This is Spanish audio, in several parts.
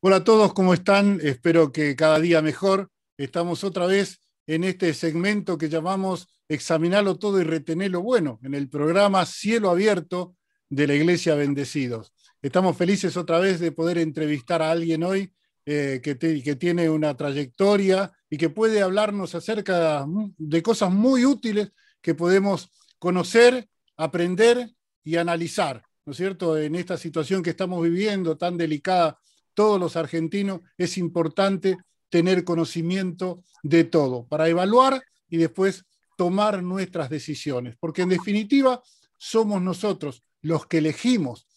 Hola a todos, ¿cómo están? Espero que cada día mejor. Estamos otra vez en este segmento que llamamos Examinarlo todo y retener lo bueno, en el programa Cielo Abierto de la Iglesia Bendecidos. Estamos felices otra vez de poder entrevistar a alguien hoy que tiene una trayectoria y que puede hablarnos acerca de cosas muy útiles que podemos conocer, aprender y analizar, ¿no es cierto? En esta situación que estamos viviendo tan delicada todos los argentinos, es importante tener conocimiento de todo para evaluar y después tomar nuestras decisiones, porque en definitiva somos nosotros los que elegimos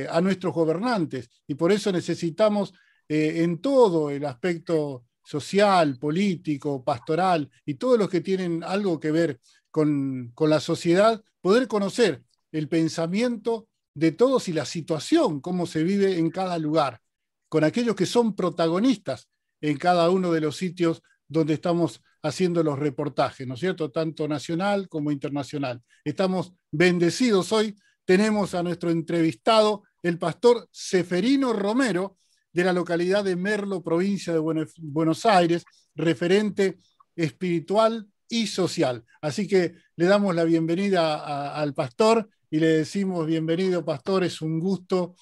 a nuestros gobernantes y por eso necesitamos en todo el aspecto social, político, pastoral y todos los que tienen algo que ver con la sociedad, poder conocer el pensamiento de todos y la situación, cómo se vive en cada lugar, con aquellos que son protagonistas en cada uno de los sitios donde estamos haciendo los reportajes, ¿no es cierto? Tanto nacional como internacional. Estamos bendecidos hoy. Tenemos a nuestro entrevistado, el pastor Seferino Romero, de la localidad de Merlo, provincia de Buenos Aires, referente espiritual y social. Así que le damos la bienvenida al pastor y le decimos bienvenido, pastor, es un gusto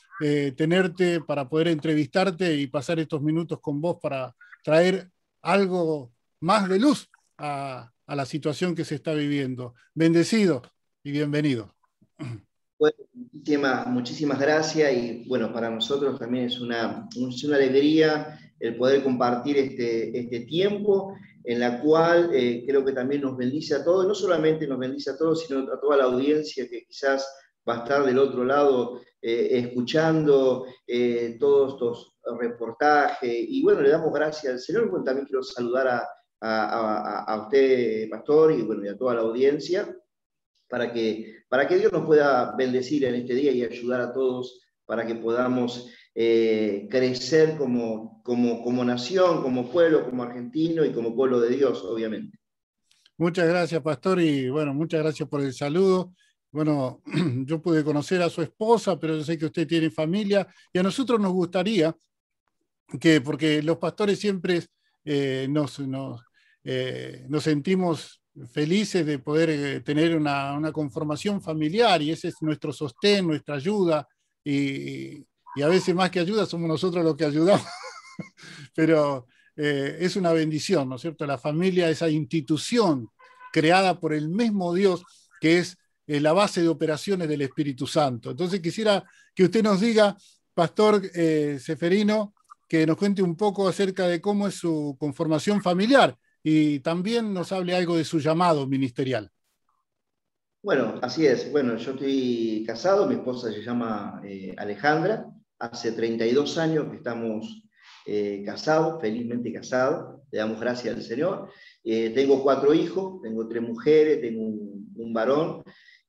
tenerte para poder entrevistarte y pasar estos minutos con vos para traer algo más de luz a la situación que se está viviendo. Bendecido y bienvenido. Bueno, muchísimas gracias y bueno, para nosotros también es una alegría el poder compartir este tiempo en la cual creo que también nos bendice a todos, no solamente nos bendice a todos, sino a toda la audiencia que quizás va a estar del otro lado escuchando todos estos reportajes. Y bueno, le damos gracias al Señor. Bueno, también quiero saludar a usted, pastor, y bueno, y a toda la audiencia, para que Dios nos pueda bendecir en este día y ayudar a todos para que podamos crecer como nación, como pueblo, como argentino y como pueblo de Dios, obviamente. Muchas gracias, pastor, y bueno, muchas gracias por el saludo. Bueno, yo pude conocer a su esposa, pero yo sé que usted tiene familia y a nosotros nos gustaría que, porque los pastores siempre nos sentimos felices de poder tener una conformación familiar y ese es nuestro sostén, nuestra ayuda y a veces más que ayuda somos nosotros los que ayudamos, pero es una bendición, ¿no es cierto? La familia, esa institución creada por el mismo Dios que es la base de operaciones del Espíritu Santo. Entonces quisiera que usted nos diga, pastor Seferino, que nos cuente un poco acerca de cómo es su conformación familiar y también nos hable algo de su llamado ministerial. Bueno, así es. Bueno, yo estoy casado, mi esposa se llama Alejandra, hace 32 años que estamos casados, felizmente casados, le damos gracias al Señor. Tengo 4 hijos, tengo 3 mujeres, tengo un varón,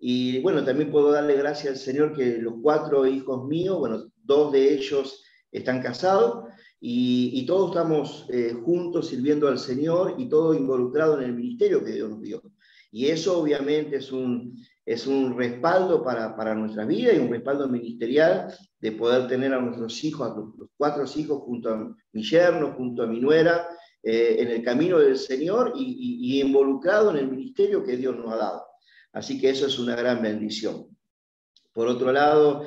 y bueno, también puedo darle gracias al Señor que los 4 hijos míos, bueno, 2 de ellos están casados, y todos estamos juntos sirviendo al Señor y todos involucrados en el ministerio que Dios nos dio. Y eso obviamente es un respaldo para nuestra vida y un respaldo ministerial de poder tener a nuestros hijos, a los 4 hijos, junto a mi yerno, junto a mi nuera, en el camino del Señor y involucrado en el ministerio que Dios nos ha dado. Así que eso es una gran bendición. Por otro lado,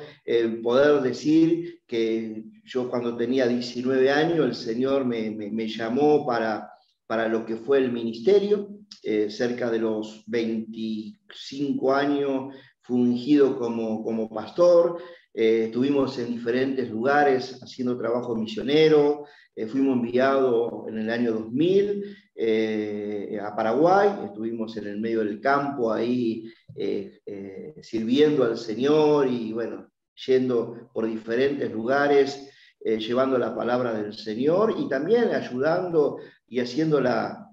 poder decir que yo cuando tenía 19 años, el Señor me llamó para lo que fue el ministerio. Cerca de los 25 años fui ungido como pastor. Estuvimos en diferentes lugares haciendo trabajo misionero. Fuimos enviados en el año 2000 a Paraguay. Estuvimos en el medio del campo ahí sirviendo al Señor y bueno, yendo por diferentes lugares, llevando la palabra del Señor y también ayudando y haciendo la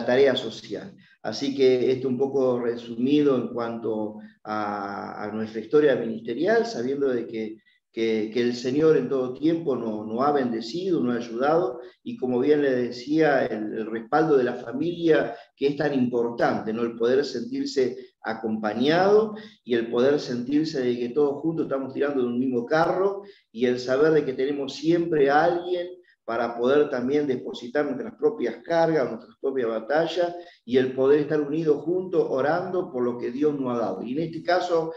tarea social. Así que esto un poco resumido en cuanto a nuestra historia ministerial, sabiendo de que el Señor en todo tiempo nos ha bendecido, nos ha ayudado, y como bien le decía, el respaldo de la familia, que es tan importante, ¿no? El poder sentirse acompañado, y el poder sentirse de que todos juntos estamos tirando de un mismo carro, y el saber de que tenemos siempre a alguien para poder también depositar nuestras propias cargas, nuestras propias batallas, y el poder estar unidos juntos orando por lo que Dios nos ha dado. Y en este caso,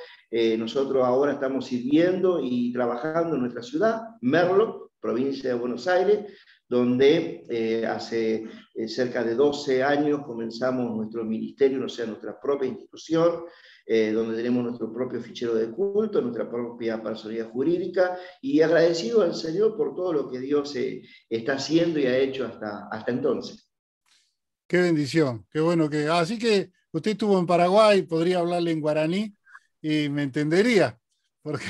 nosotros ahora estamos sirviendo y trabajando en nuestra ciudad, Merlo, provincia de Buenos Aires, donde hace cerca de 12 años comenzamos nuestro ministerio, o sea, nuestra propia institución, donde tenemos nuestro propio fichero de culto, nuestra propia personalidad jurídica, y agradecido al Señor por todo lo que Dios está haciendo y ha hecho hasta entonces. Qué bendición, qué bueno que... Así que usted estuvo en Paraguay, podría hablarle en guaraní y me entendería, porque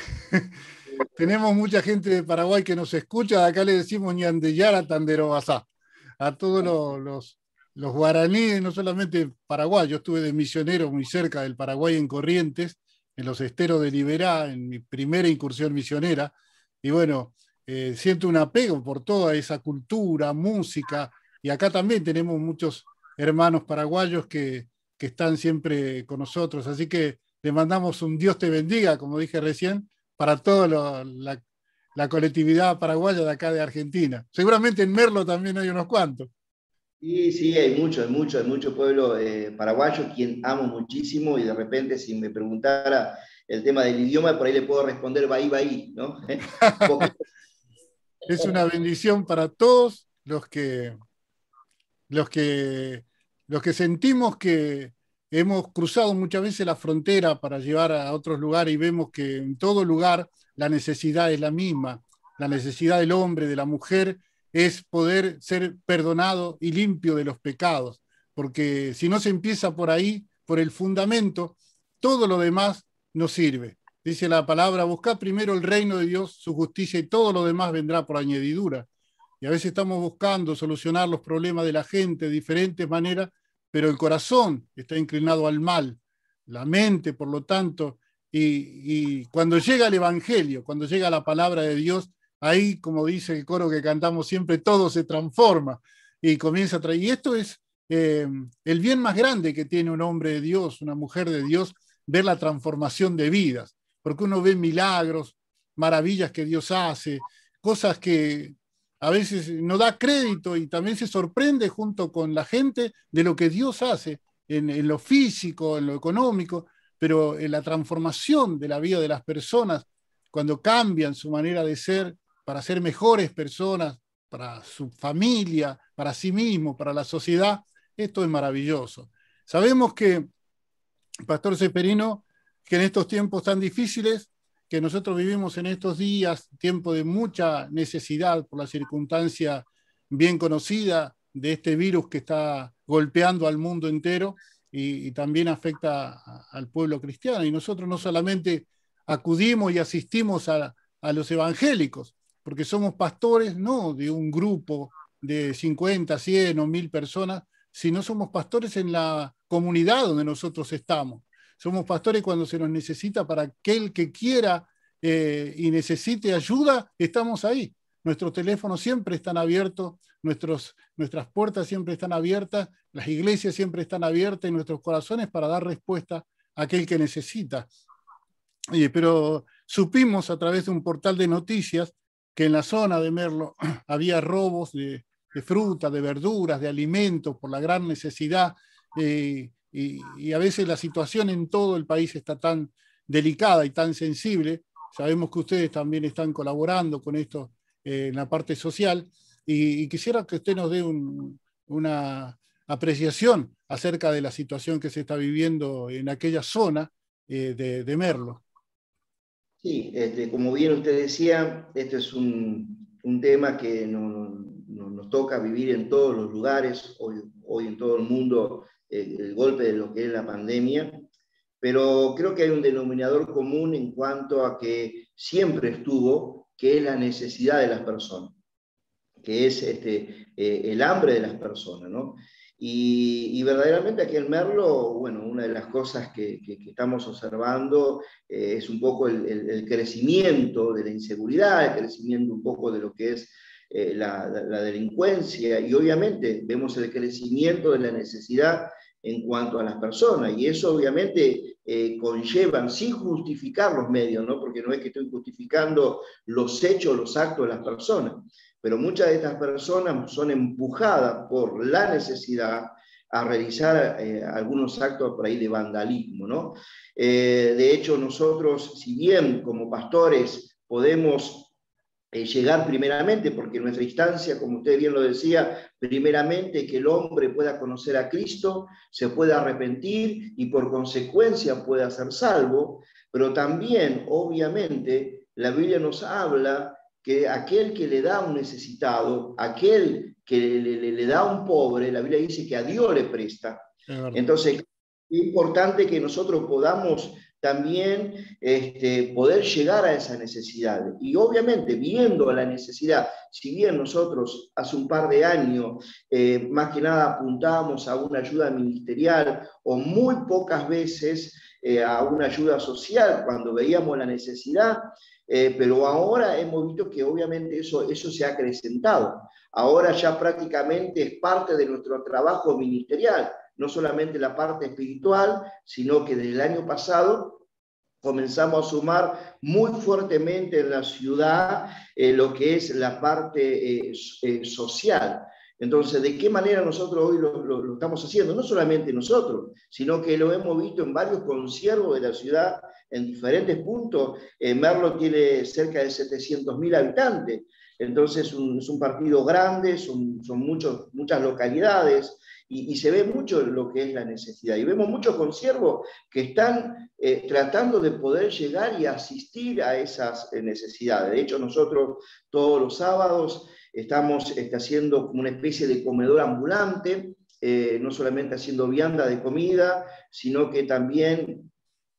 tenemos mucha gente de Paraguay que nos escucha, de acá le decimos ñandeyara tanderobasá, a todos los guaraníes, no solamente Paraguay, yo estuve de misionero muy cerca del Paraguay en Corrientes, en los esteros de Liberá, en mi primera incursión misionera, y bueno, siento un apego por toda esa cultura, música, y acá también tenemos muchos hermanos paraguayos que están siempre con nosotros, así que le mandamos un Dios te bendiga, como dije recién, para toda la colectividad paraguaya de acá de Argentina. Seguramente en Merlo también hay unos cuantos. Sí, sí, hay mucho pueblo paraguayo, quien amo muchísimo, y de repente si me preguntara el tema del idioma, por ahí le puedo responder bahí, ¿no? Porque... Es una bendición para todos los que, los que sentimos que hemos cruzado muchas veces la frontera para llevar a otros lugares y vemos que en todo lugar la necesidad es la misma. La necesidad del hombre, de la mujer, es poder ser perdonado y limpio de los pecados. Porque si no se empieza por ahí, por el fundamento, todo lo demás no sirve. Dice la palabra, buscad primero el reino de Dios, su justicia, y todo lo demás vendrá por añadidura. Y a veces estamos buscando solucionar los problemas de la gente de diferentes maneras, pero el corazón está inclinado al mal, la mente, por lo tanto, y cuando llega el Evangelio, cuando llega la palabra de Dios, ahí, como dice el coro que cantamos siempre, todo se transforma y comienza a traer. Y esto es el bien más grande que tiene un hombre de Dios, una mujer de Dios, ver la transformación de vidas, porque uno ve milagros, maravillas que Dios hace, cosas que a veces no da crédito y también se sorprende junto con la gente de lo que Dios hace en lo físico, en lo económico, pero en la transformación de la vida de las personas, cuando cambian su manera de ser para ser mejores personas, para su familia, para sí mismo, para la sociedad, esto es maravilloso. Sabemos que, Pastor Ceferino, que en estos tiempos tan difíciles, que nosotros vivimos en estos días, tiempo de mucha necesidad por la circunstancia bien conocida de este virus que está golpeando al mundo entero y también afecta al pueblo cristiano. Y nosotros no solamente acudimos y asistimos a los evangélicos, porque somos pastores no de un grupo de 50, 100 o 1000 personas, sino somos pastores en la comunidad donde nosotros estamos. Somos pastores cuando se nos necesita para aquel que quiera y necesite ayuda, estamos ahí. Nuestros teléfonos siempre están abiertos, nuestras puertas siempre están abiertas, las iglesias siempre están abiertas y nuestros corazones para dar respuesta a aquel que necesita. Pero supimos a través de un portal de noticias que en la zona de Merlo había robos de fruta, de verduras, de alimentos por la gran necesidad y a veces la situación en todo el país está tan delicada y tan sensible. Sabemos que ustedes también están colaborando con esto en la parte social y quisiera que usted nos dé una apreciación acerca de la situación que se está viviendo en aquella zona de Merlo. Sí, como bien usted decía, este es un tema que nos toca vivir en todos los lugares, hoy en todo el mundo, el golpe de lo que es la pandemia, pero creo que hay un denominador común en cuanto a que siempre estuvo, que es la necesidad de las personas, que es el hambre de las personas, ¿no? Y verdaderamente aquí en Merlo, bueno, una de las cosas que estamos observando es un poco el crecimiento de la inseguridad, el crecimiento un poco de lo que es la delincuencia, y obviamente vemos el crecimiento de la necesidad en cuanto a las personas, y eso obviamente conllevan, sin justificar los medios, ¿no? Porque no es que estoy justificando los hechos, los actos de las personas, pero muchas de estas personas son empujadas por la necesidad a realizar algunos actos por ahí de vandalismo, ¿no? De hecho, nosotros, si bien como pastores podemos llegar primeramente, porque nuestra instancia, como usted bien lo decía, primeramente que el hombre pueda conocer a Cristo, se pueda arrepentir y por consecuencia pueda ser salvo, pero también, obviamente, la Biblia nos habla que aquel que le da a un necesitado, aquel que le da a un pobre, la Biblia dice que a Dios le presta. Entonces, es importante que nosotros podamos también poder llegar a esa necesidad. Y obviamente, viendo la necesidad, si bien nosotros hace un par de años más que nada apuntábamos a una ayuda ministerial o muy pocas veces a una ayuda social cuando veíamos la necesidad, pero ahora hemos visto que obviamente eso se ha acrecentado. Ahora ya prácticamente es parte de nuestro trabajo ministerial, no solamente la parte espiritual, sino que desde el año pasado comenzamos a sumar muy fuertemente en la ciudad lo que es la parte social. Entonces, ¿de qué manera nosotros hoy lo estamos haciendo? No solamente nosotros, sino que lo hemos visto en varios conciervos de la ciudad, en diferentes puntos. Merlo tiene cerca de 700.000 habitantes, entonces es un partido grande, son muchas localidades, y se ve mucho lo que es la necesidad. Y vemos muchos conciervos que están tratando de poder llegar y asistir a esas necesidades. De hecho, nosotros todos los sábados estamos haciendo como una especie de comedor ambulante, no solamente haciendo vianda de comida, sino que también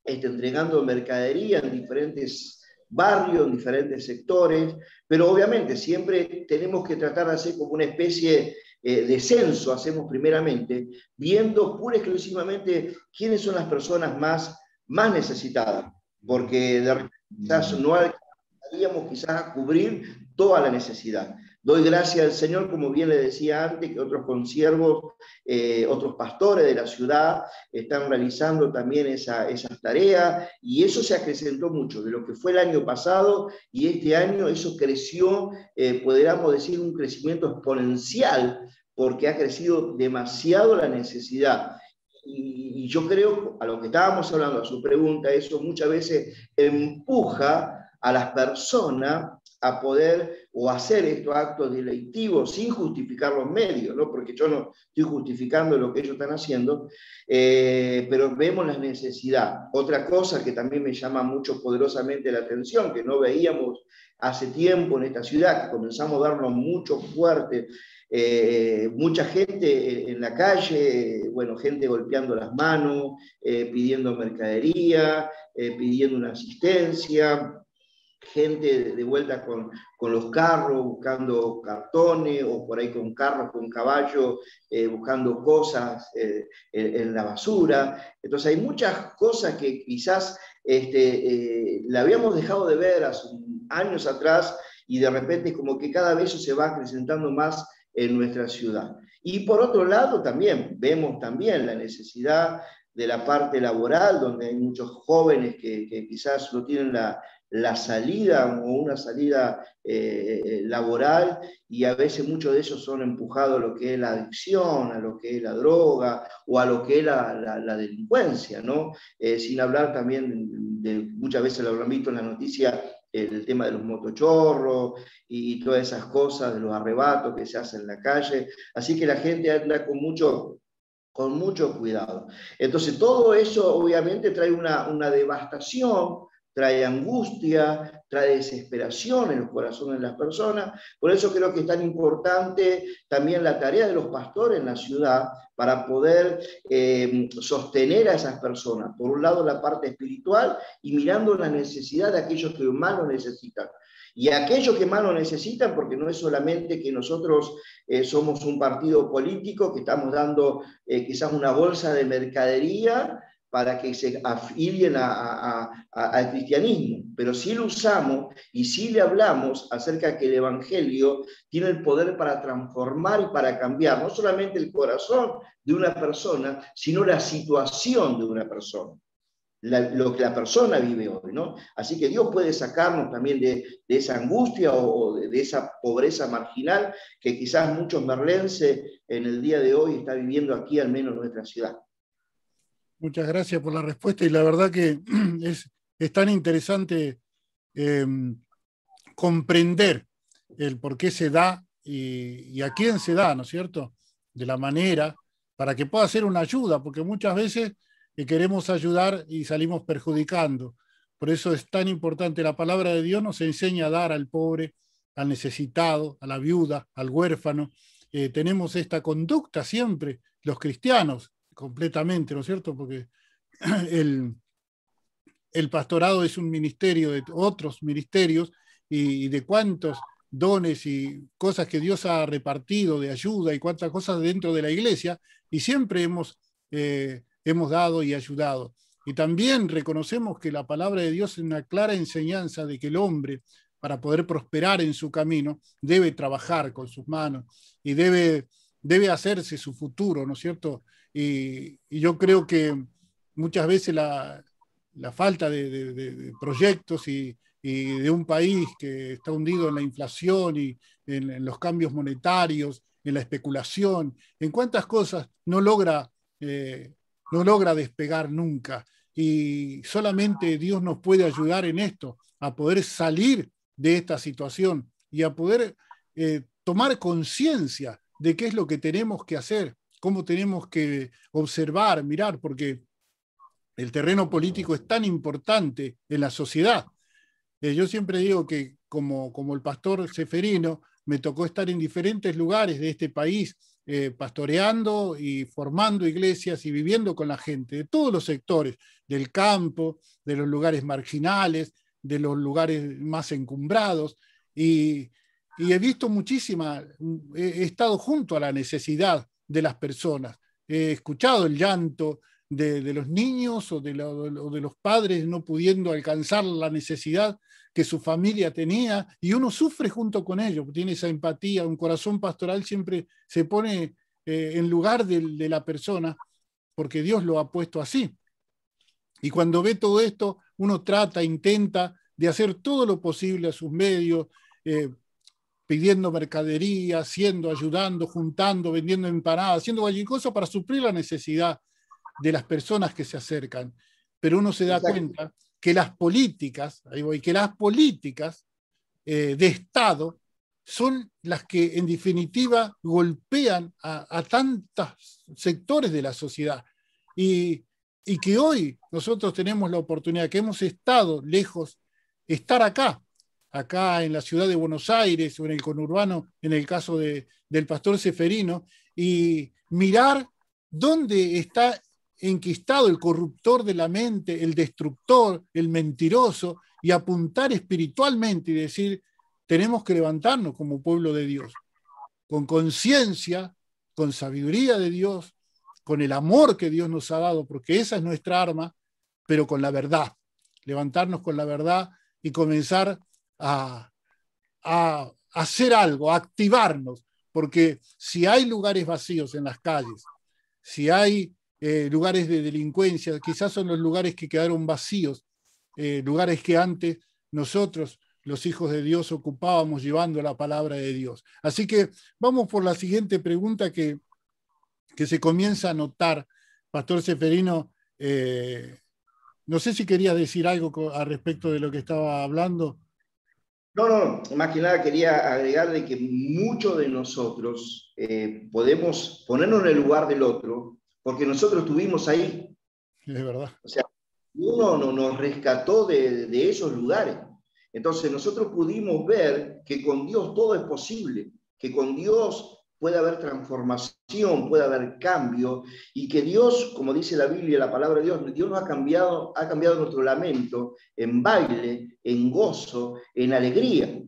entregando mercadería en diferentes barrios, en diferentes sectores, pero obviamente siempre tenemos que tratar de hacer como una especie de censo, hacemos primeramente, viendo pura y exclusivamente quiénes son las personas más necesitadas, porque de repente quizás no alcanzaríamos quizás a cubrir toda la necesidad. Doy gracias al Señor, como bien le decía antes, que otros consiervos, otros pastores de la ciudad están realizando también esas tareas, y eso se acrecentó mucho de lo que fue el año pasado, y este año eso creció, podríamos decir, un crecimiento exponencial, porque ha crecido demasiado la necesidad. Y yo creo, a lo que estábamos hablando, a su pregunta, eso muchas veces empuja a las personas a poder o hacer estos actos delictivos sin justificar los medios, ¿no? Porque yo no estoy justificando lo que ellos están haciendo, pero vemos la necesidad. Otra cosa que también me llama mucho poderosamente la atención, que no veíamos hace tiempo en esta ciudad, que comenzamos a darnos mucho fuerte, mucha gente en la calle, bueno, gente golpeando las manos, pidiendo mercadería, pidiendo una asistencia, gente de vuelta con los carros buscando cartones, o por ahí con carros, con caballos, buscando cosas en la basura. Entonces hay muchas cosas que quizás la habíamos dejado de ver hace años atrás, y de repente como que cada vez eso se va acrecentando más en nuestra ciudad. Y por otro lado también vemos también la necesidad de la parte laboral, donde hay muchos jóvenes que quizás no tienen la salida o una salida laboral, y a veces muchos de ellos son empujados a lo que es la adicción, a lo que es la droga o a lo que es la delincuencia, ¿no? Sin hablar también muchas veces lo habrán visto en la noticia, el tema de los motochorros y todas esas cosas, de los arrebatos que se hacen en la calle. Así que la gente anda con mucho cuidado. Entonces todo eso obviamente trae una devastación, trae angustia, trae desesperación en los corazones de las personas. Por eso creo que es tan importante también la tarea de los pastores en la ciudad, para poder sostener a esas personas. Por un lado la parte espiritual, y mirando la necesidad de aquellos que más lo necesitan. Y aquellos que más lo necesitan, porque no es solamente que nosotros somos un partido político que estamos dando quizás una bolsa de mercadería, para que se afilien al cristianismo, pero sí lo usamos y sí le hablamos acerca de que el Evangelio tiene el poder para transformar y para cambiar no solamente el corazón de una persona, sino la situación de una persona. Lo que la persona vive hoy, ¿no? Así que Dios puede sacarnos también de esa angustia o de esa pobreza marginal que quizás muchos merlenses en el día de hoy están viviendo aquí, al menos en nuestra ciudad. Muchas gracias por la respuesta y la verdad que es tan interesante comprender el por qué se da y a quién se da, ¿no es cierto? De la manera, para que pueda ser una ayuda, porque muchas veces queremos ayudar y salimos perjudicando. Por eso es tan importante. La palabra de Dios nos enseña a dar al pobre, al necesitado, a la viuda, al huérfano. Tenemos esta conducta siempre, los cristianos, completamente, ¿no es cierto? Porque el pastorado es un ministerio de otros ministerios y de cuántos dones y cosas que Dios ha repartido de ayuda y cuántas cosas dentro de la iglesia, y siempre hemos dado y ayudado. Y también reconocemos que la palabra de Dios es una clara enseñanza de que el hombre, para poder prosperar en su camino, debe trabajar con sus manos y debe hacerse su futuro, ¿no es cierto? Y yo creo que muchas veces la falta de proyectos y de un país que está hundido en la inflación y en los cambios monetarios, en la especulación, en cuántas cosas no logra despegar nunca. Y solamente Dios nos puede ayudar en esto, a poder salir de esta situación y a poder tomar conciencia de qué es lo que tenemos que hacer, cómo tenemos que observar, mirar, porque el terreno político es tan importante en la sociedad. Yo siempre digo que como el pastor Ceferino, me tocó estar en diferentes lugares de este país, pastoreando y formando iglesias y viviendo con la gente de todos los sectores, del campo, de los lugares marginales, de los lugares más encumbrados, y he visto he estado junto a la necesidad de las personas, he escuchado el llanto de los niños o de los padres no pudiendo alcanzar la necesidad que su familia tenía, y uno sufre junto con ellos, tiene esa empatía, un corazón pastoral siempre se pone en lugar de la persona, porque Dios lo ha puesto así. Y cuando ve todo esto, uno intenta de hacer todo lo posible a sus medios, pidiendo mercadería, ayudando, juntando, vendiendo empanadas, haciendo cualquier cosa para suplir la necesidad de las personas que se acercan. Pero uno se da Exacto. cuenta que las políticas, de Estado son las que en definitiva golpean a tantos sectores de la sociedad. Y que hoy nosotros tenemos la oportunidad, que hemos estado lejos, estar acá en la ciudad de Buenos Aires o en el conurbano, en el caso del pastor Ceferino, y mirar dónde está enquistado el corruptor de la mente, el destructor, el mentiroso, y apuntar espiritualmente y decir, tenemos que levantarnos como pueblo de Dios, con conciencia, con sabiduría de Dios, con el amor que Dios nos ha dado, porque esa es nuestra arma, pero con la verdad, levantarnos con la verdad y comenzar a hacer algo, a activarnos, porque si hay lugares vacíos en las calles, si hay lugares de delincuencia, quizás son los lugares que quedaron vacíos, lugares que antes nosotros, los hijos de Dios, ocupábamos llevando la palabra de Dios. Así que vamos por la siguiente pregunta que se comienza a notar. Pastor Ceferino, no sé si querías decir algo al respecto de lo que estaba hablando. No, más que nada quería agregar de que muchos de nosotros podemos ponernos en el lugar del otro, porque nosotros estuvimos ahí. Es verdad. O sea, uno nos rescató de esos lugares. Entonces nosotros pudimos ver que con Dios todo es posible, que con Dios puede haber transformación, puede haber cambio, y que Dios, como dice la Biblia, la palabra de Dios nos ha cambiado nuestro lamento en baile, en gozo, en alegría.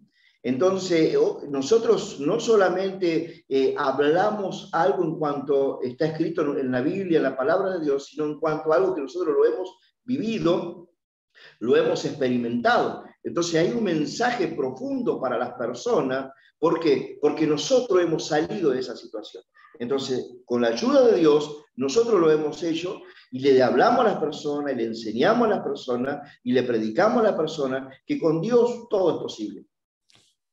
Entonces, nosotros no solamente hablamos algo en cuanto está escrito en la Biblia, en la palabra de Dios, sino en cuanto a algo que nosotros lo hemos vivido, lo hemos experimentado. Entonces hay un mensaje profundo para las personas. ¿Por qué? Porque nosotros hemos salido de esa situación. Entonces, con la ayuda de Dios, nosotros lo hemos hecho y le hablamos a las personas, y le enseñamos a las personas y le predicamos a las personas que con Dios todo es posible.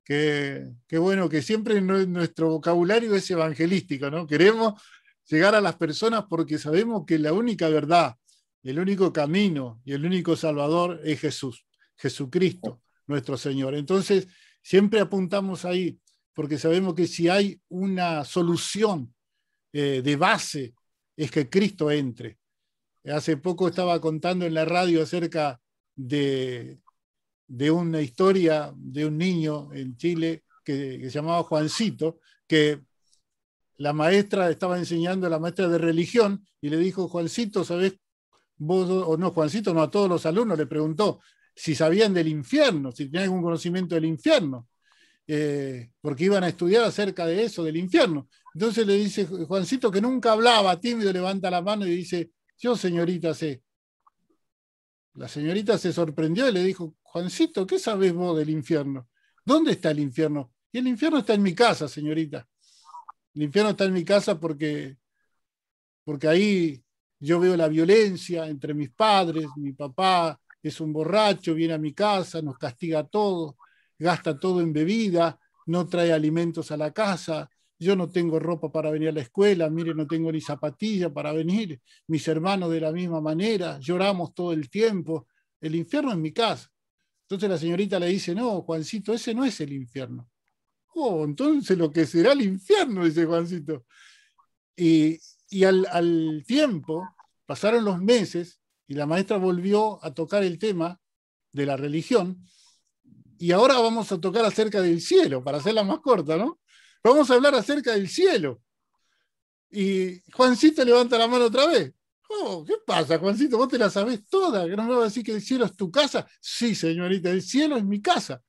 Qué bueno que siempre nuestro vocabulario es evangelístico, ¿no? Queremos llegar a las personas porque sabemos que la única verdad, el único camino y el único Salvador es Jesús, Jesucristo, nuestro Señor. Entonces, siempre apuntamos ahí, porque sabemos que si hay una solución de base, es que Cristo entre. Hace poco estaba contando en la radio acerca de una historia de un niño en Chile que se llamaba Juancito, que la maestra estaba enseñando, la maestra de religión, y le dijo: Juancito, ¿sabés vos? O no, Juancito no, a todos los alumnos le preguntó si sabían del infierno, si tenían algún conocimiento del infierno, porque iban a estudiar acerca de eso, del infierno. Entonces le dice Juancito, que nunca hablaba, tímido, levanta la mano y dice: yo, señorita, sé. La señorita se sorprendió y le dijo: Juancito, ¿qué sabés vos del infierno? ¿Dónde está el infierno? Y el infierno está en mi casa, señorita. El infierno está en mi casa porque ahí yo veo la violencia entre mis padres. Mi papá es un borracho, viene a mi casa, nos castiga a todos, gasta todo en bebida, no trae alimentos a la casa. Yo no tengo ropa para venir a la escuela, mire, no tengo ni zapatilla para venir. Mis hermanos de la misma manera, lloramos todo el tiempo. El infierno es mi casa. Entonces la señorita le dice: no, Juancito, ese no es el infierno. Oh, entonces lo que será el infierno, dice Juancito. Y al tiempo, pasaron los meses y la maestra volvió a tocar el tema de la religión, y ahora vamos a tocar acerca del cielo, para hacerla más corta, ¿no? Vamos a hablar acerca del cielo. Y Juancito levanta la mano otra vez. Oh, ¿qué pasa, Juancito? ¿Vos te la sabés toda? ¿Que no me vas a decir que el cielo es tu casa? Sí, señorita, el cielo es mi casa.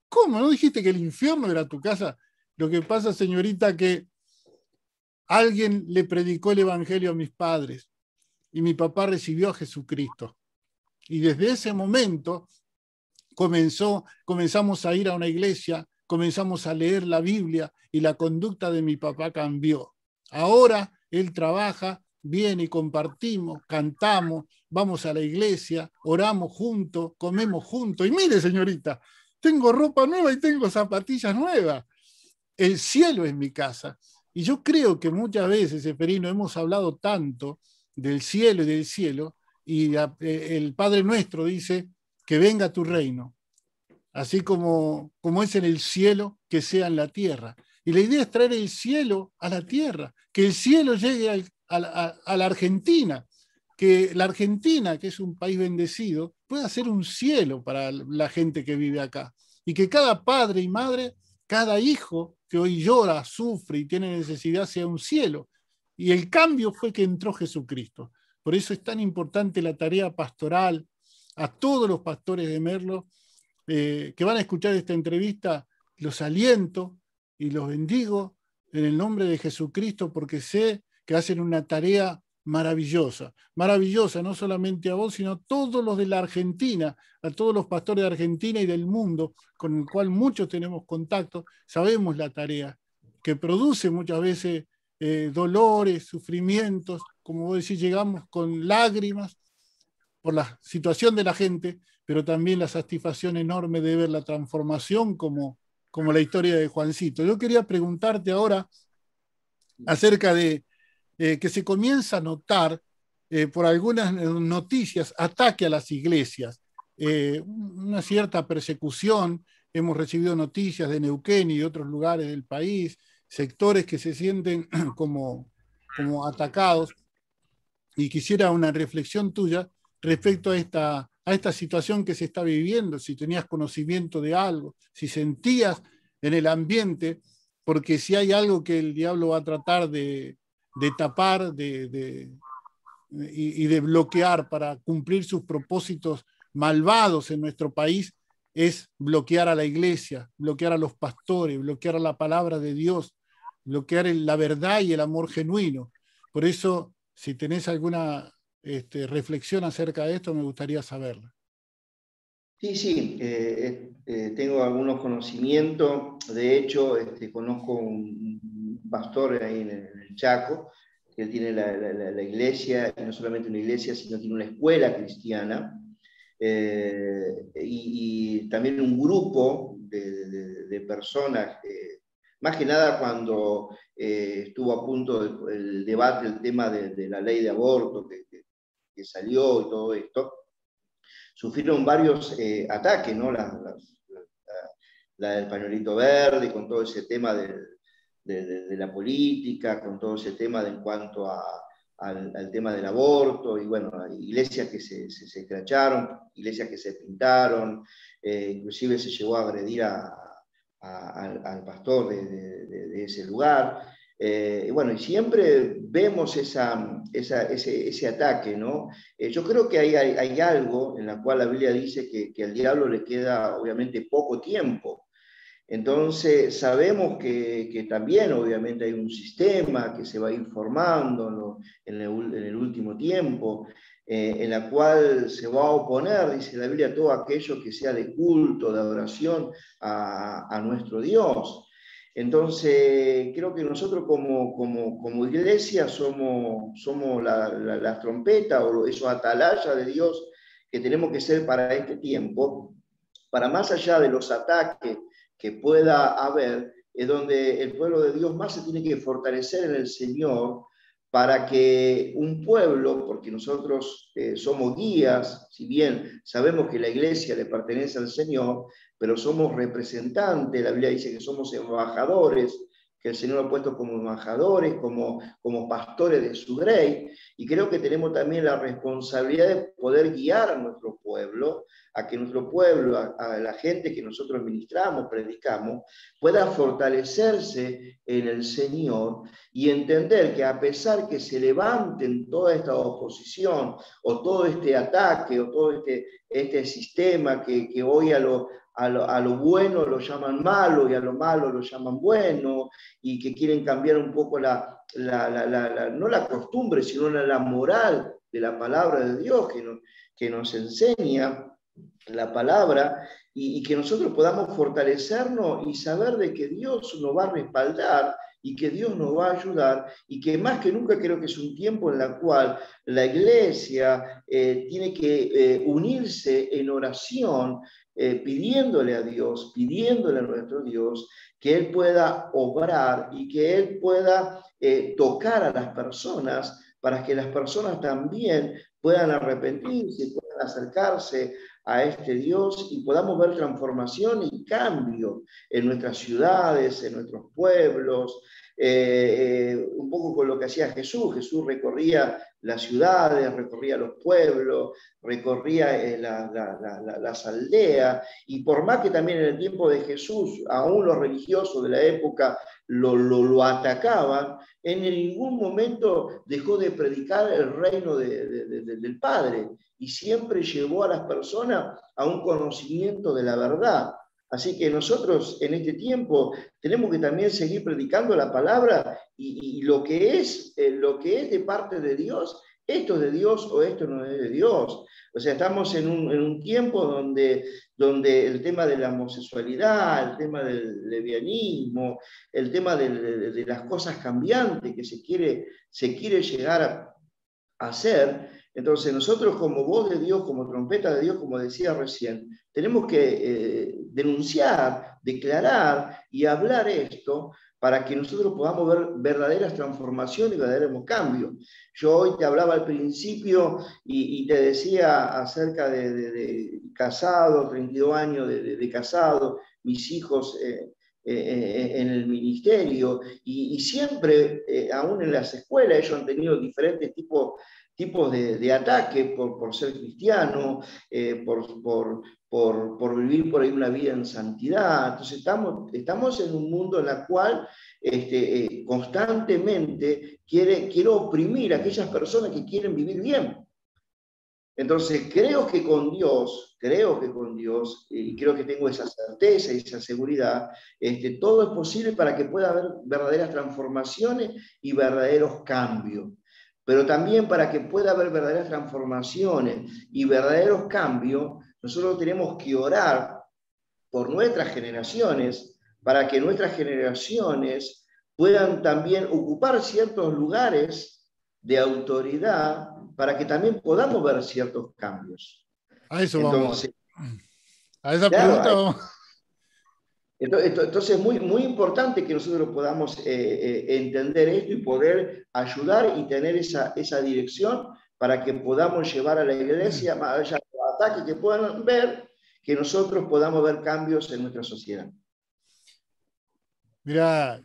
¿Cómo? ¿No dijiste que el infierno era tu casa? Lo que pasa, señorita, que alguien le predicó el evangelio a mis padres y mi papá recibió a Jesucristo. Y desde ese momento comenzamos a ir a una iglesia, comenzamos a leer la Biblia y la conducta de mi papá cambió. Ahora él trabaja, viene y compartimos, cantamos, vamos a la iglesia, oramos juntos, comemos juntos. Y mire, señorita, tengo ropa nueva y tengo zapatillas nuevas. El cielo es mi casa. Y yo creo que muchas veces, Seferino, hemos hablado tanto del cielo y del cielo, y el Padre Nuestro dice: que venga tu reino, así como es en el cielo, que sea en la tierra. Y la idea es traer el cielo a la tierra, que el cielo llegue a la Argentina, que la Argentina, que es un país bendecido, pueda ser un cielo para la gente que vive acá. Y que cada padre y madre, cada hijo que hoy llora, sufre y tiene necesidad, sea un cielo. Y el cambio fue que entró Jesucristo. Por eso es tan importante la tarea pastoral. A todos los pastores de Merlo que van a escuchar esta entrevista, los aliento y los bendigo en el nombre de Jesucristo, porque sé que hacen una tarea maravillosa, maravillosa, no solamente a vos, sino a todos los de la Argentina, a todos los pastores de Argentina y del mundo, con el cual muchos tenemos contacto. Sabemos la tarea que produce muchas veces dolores, sufrimientos, como vos decís, llegamos con lágrimas por la situación de la gente, pero también la satisfacción enorme de ver la transformación como la historia de Juancito. Yo quería preguntarte ahora acerca de que se comienza a notar por algunas noticias ataque a las iglesias, una cierta persecución. Hemos recibido noticias de Neuquén y de otros lugares del país, sectores que se sienten como atacados, y quisiera una reflexión tuya respecto a esta situación que se está viviendo, si tenías conocimiento de algo, si sentías en el ambiente, porque si hay algo que el diablo va a tratar de tapar y de bloquear para cumplir sus propósitos malvados en nuestro país, es bloquear a la iglesia, bloquear a los pastores, bloquear a la palabra de Dios, bloquear la verdad y el amor genuino. Por eso, si tenés alguna reflexión acerca de esto, me gustaría saberla. Sí, sí, tengo algunos conocimientos. De hecho, conozco un pastor ahí en el Chaco, que él tiene la iglesia, y no solamente una iglesia, sino tiene una escuela cristiana, y también un grupo de personas, más que nada cuando estuvo a punto el debate, el tema de la ley de aborto que salió y todo esto, sufrieron varios ataques, ¿no? La del pañuelito verde, con todo ese tema de la política, con todo ese tema en cuanto al tema del aborto, y bueno, iglesias que se escracharon, iglesias que se pintaron, inclusive se llegó a agredir al pastor de ese lugar. Y bueno, y siempre vemos ese ataque, ¿no? Yo creo que hay algo en la cual la Biblia dice que al diablo le queda obviamente poco tiempo. Entonces sabemos que también obviamente hay un sistema que se va a ir formando en el último tiempo, en la cual se va a oponer, dice la Biblia, todo aquello que sea de culto, de adoración a nuestro Dios. Entonces, creo que nosotros como iglesia somos la trompeta o esos atalayas de Dios que tenemos que ser para este tiempo, para más allá de los ataques que pueda haber, es donde el pueblo de Dios más se tiene que fortalecer en el Señor, para que un pueblo, porque nosotros somos guías, si bien sabemos que la iglesia le pertenece al Señor, pero somos representantes, la Biblia dice que somos embajadores, que el Señor ha puesto como embajadores, como pastores de su grey, y creo que tenemos también la responsabilidad de poder guiar a nuestro pueblo, a que nuestro pueblo, a la gente que nosotros ministramos, predicamos, pueda fortalecerse en el Señor y entender que a pesar que se levanten toda esta oposición o todo este ataque o todo este sistema que hoy a lo bueno lo llaman malo y a lo malo lo llaman bueno, y que quieren cambiar un poco no la costumbre, sino la moral de la palabra de Dios que nos enseña la palabra, y que nosotros podamos fortalecernos y saber de que Dios nos va a respaldar y que Dios nos va a ayudar, y que más que nunca creo que es un tiempo en el cual la iglesia tiene que unirse en oración, pidiéndole a Dios, pidiéndole a nuestro Dios que Él pueda obrar y que Él pueda tocar a las personas, para que las personas también puedan arrepentirse, puedan acercarse a este Dios y podamos ver transformación y cambio en nuestras ciudades, en nuestros pueblos, un poco con lo que hacía Jesús. Jesús recorría las ciudades, recorría los pueblos, recorría las aldeas, y por más que también en el tiempo de Jesús aún los religiosos de la época lo atacaban, en ningún momento dejó de predicar el reino del Padre, y siempre llevó a las personas a un conocimiento de la verdad. Así que nosotros en este tiempo tenemos que también seguir predicando la palabra, y lo que es de parte de Dios, esto es de Dios o esto no es de Dios. O sea, estamos en un tiempo donde el tema de la homosexualidad, el tema del lesbianismo, el tema de las cosas cambiantes que se quiere llegar a hacer. Entonces nosotros, como voz de Dios, como trompeta de Dios, como decía recién, tenemos que denunciar, declarar y hablar esto, para que nosotros podamos ver verdaderas transformaciones y verdaderos cambios. Yo hoy te hablaba al principio y te decía acerca de casado, 32 años de casado, mis hijos en el ministerio, y siempre, aún en las escuelas, ellos han tenido diferentes tipos de ataque por ser cristiano, por vivir por ahí una vida en santidad. Entonces estamos en un mundo en el cual constantemente quiere oprimir a aquellas personas que quieren vivir bien. Entonces, creo que con Dios, y creo que tengo esa certeza y esa seguridad, todo es posible para que pueda haber verdaderas transformaciones y verdaderos cambios. Pero también para que pueda haber verdaderas transformaciones y verdaderos cambios, nosotros tenemos que orar por nuestras generaciones, para que nuestras generaciones puedan también ocupar ciertos lugares de autoridad, para que también podamos ver ciertos cambios. A eso vamos. Entonces, A esa claro, pregunta vamos. entonces es muy, muy importante que nosotros podamos entender esto y poder ayudar y tener esa dirección para que podamos llevar a la iglesia, más allá de los ataques que puedan ver, que nosotros podamos ver cambios en nuestra sociedad. Mira,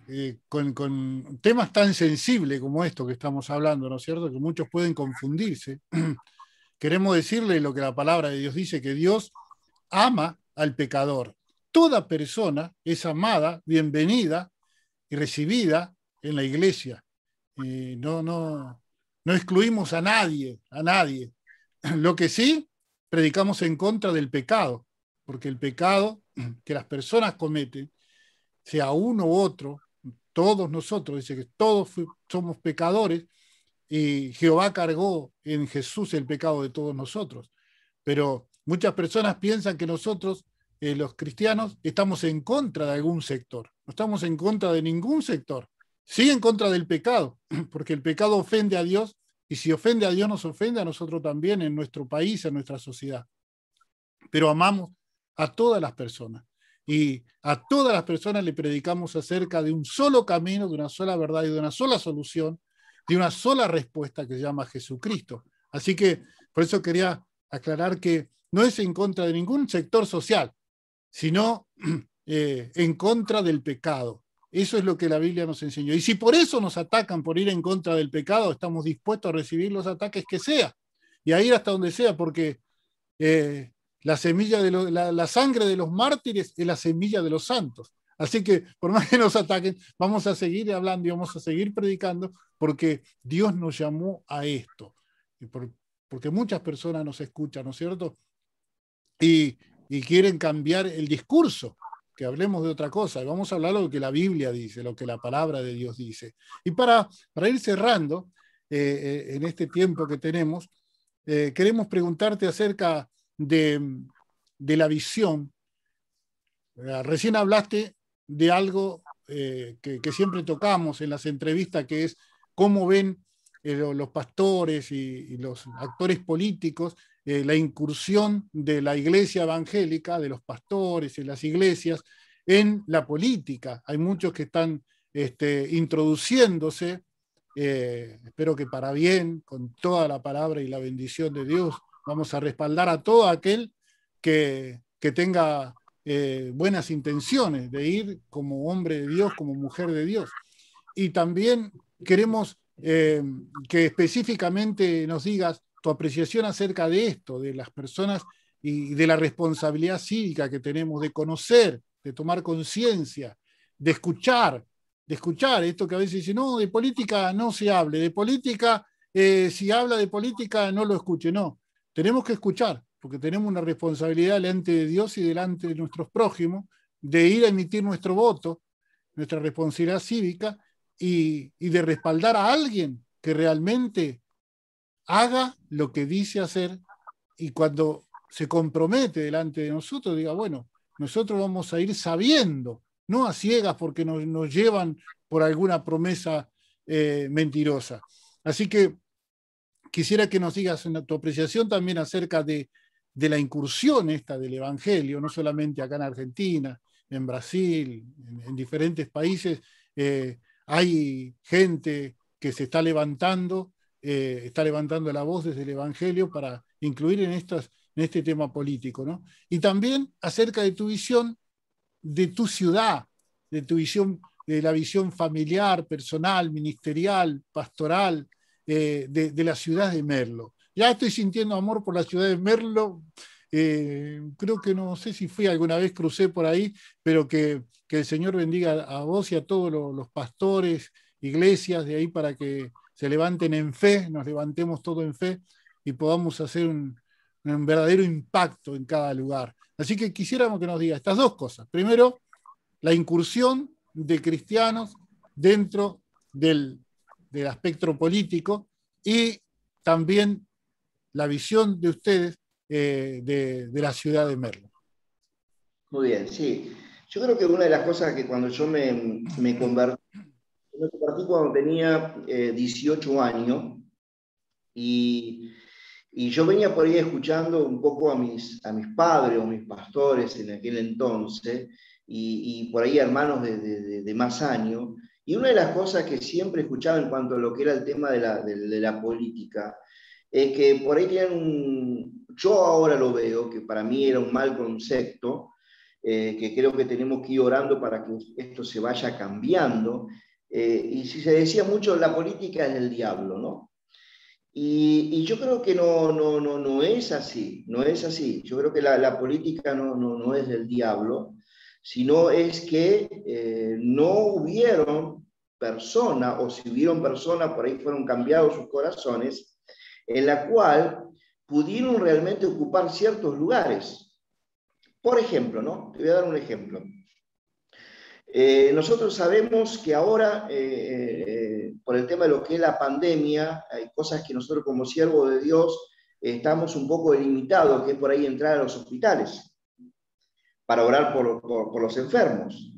con temas tan sensibles como esto que estamos hablando, ¿no es cierto? Que muchos pueden confundirse. Queremos decirle lo que la palabra de Dios dice, que Dios ama al pecador. Toda persona es amada, bienvenida y recibida en la iglesia. No excluimos a nadie, a nadie. Lo que sí, predicamos en contra del pecado, porque el pecado que las personas cometen, sea uno u otro, todos nosotros, dice que todos somos pecadores, y Jehová cargó en Jesús el pecado de todos nosotros. Pero muchas personas piensan que nosotros, los cristianos, estamos en contra de algún sector. No estamos en contra de ningún sector. Sí en contra del pecado, porque el pecado ofende a Dios, y si ofende a Dios nos ofende a nosotros también en nuestro país, en nuestra sociedad. Pero amamos a todas las personas. Y a todas las personas le predicamos acerca de un solo camino, de una sola verdad y de una sola solución, de una sola respuesta que se llama Jesucristo. Así que por eso quería aclarar que no es en contra de ningún sector social, sino en contra del pecado. Eso es lo que la Biblia nos enseñó. Y si por eso nos atacan, por ir en contra del pecado, estamos dispuestos a recibir los ataques que sea y a ir hasta donde sea, porque la sangre de los mártires es la semilla de los santos. Así que por más que nos ataquen, vamos a seguir hablando y vamos a seguir predicando, porque Dios nos llamó a esto. Porque muchas personas nos escuchan, ¿no es cierto? Y quieren cambiar el discurso, que hablemos de otra cosa. Vamos a hablar de lo que la Biblia dice, lo que la palabra de Dios dice. Y para ir cerrando, en este tiempo que tenemos, queremos preguntarte acerca de la visión. Recién hablaste de algo que siempre tocamos en las entrevistas, que es cómo ven los pastores y los actores políticos la incursión de la iglesia evangélica, de los pastores y las iglesias en la política. Hay muchos que están introduciéndose, espero que para bien, con toda la palabra y la bendición de Dios. Vamos a respaldar a todo aquel que tenga buenas intenciones de ir como hombre de Dios, como mujer de Dios. Y también queremos que específicamente nos digas tu apreciación acerca de esto, de las personas y de la responsabilidad cívica que tenemos de conocer, de tomar conciencia, de escuchar esto que a veces dicen, no, de política no se hable, de política, si habla de política no lo escuche, no. Tenemos que escuchar, porque tenemos una responsabilidad delante de Dios y delante de nuestros prójimos, de ir a emitir nuestro voto, nuestra responsabilidad cívica, y de respaldar a alguien que realmente haga lo que dice hacer, y cuando se compromete delante de nosotros, diga, bueno, nosotros vamos a ir sabiendo, no a ciegas porque nos llevan por alguna promesa mentirosa. Así que quisiera que nos digas tu apreciación también acerca de la incursión esta del Evangelio, no solamente acá en Argentina, en Brasil, en diferentes países. Hay gente que se está levantando la voz desde el Evangelio para incluir en este tema político, ¿no? Y también acerca de tu visión de tu ciudad, de tu visión, de la visión familiar, personal, ministerial, pastoral, de la ciudad de Merlo. Ya estoy sintiendo amor por la ciudad de Merlo. Creo que no sé si fui alguna vez, crucé por ahí, pero que el Señor bendiga a vos y a todos los pastores, iglesias de ahí, para que se levanten en fe, nos levantemos todos en fe y podamos hacer un verdadero impacto en cada lugar. Así que quisiéramos que nos diga estas dos cosas. Primero, la incursión de cristianos dentro del aspecto político y también la visión de ustedes de la ciudad de Merlo. Muy bien, sí. Yo creo que una de las cosas que cuando yo me convertí cuando tenía 18 años y yo venía por ahí escuchando un poco a mis padres o mis pastores en aquel entonces y por ahí hermanos de más años. Y una de las cosas que siempre escuchaba en cuanto a lo que era el tema de la política es que por ahí tenían yo ahora lo veo, que para mí era un mal concepto, que creo que tenemos que ir orando para que esto se vaya cambiando. Y si se decía mucho, la política es del diablo, ¿no? Y yo creo que no es así, no es así. Yo creo que la política no es del diablo, sino es que no hubieron personas, o si hubieron personas, por ahí fueron cambiados sus corazones, en la cual pudieron realmente ocupar ciertos lugares. Por ejemplo, ¿no? Te voy a dar un ejemplo. Nosotros sabemos que ahora, por el tema de lo que es la pandemia, hay cosas que nosotros como siervos de Dios estamos un poco limitados, que es por ahí entrar a los hospitales para orar por los enfermos.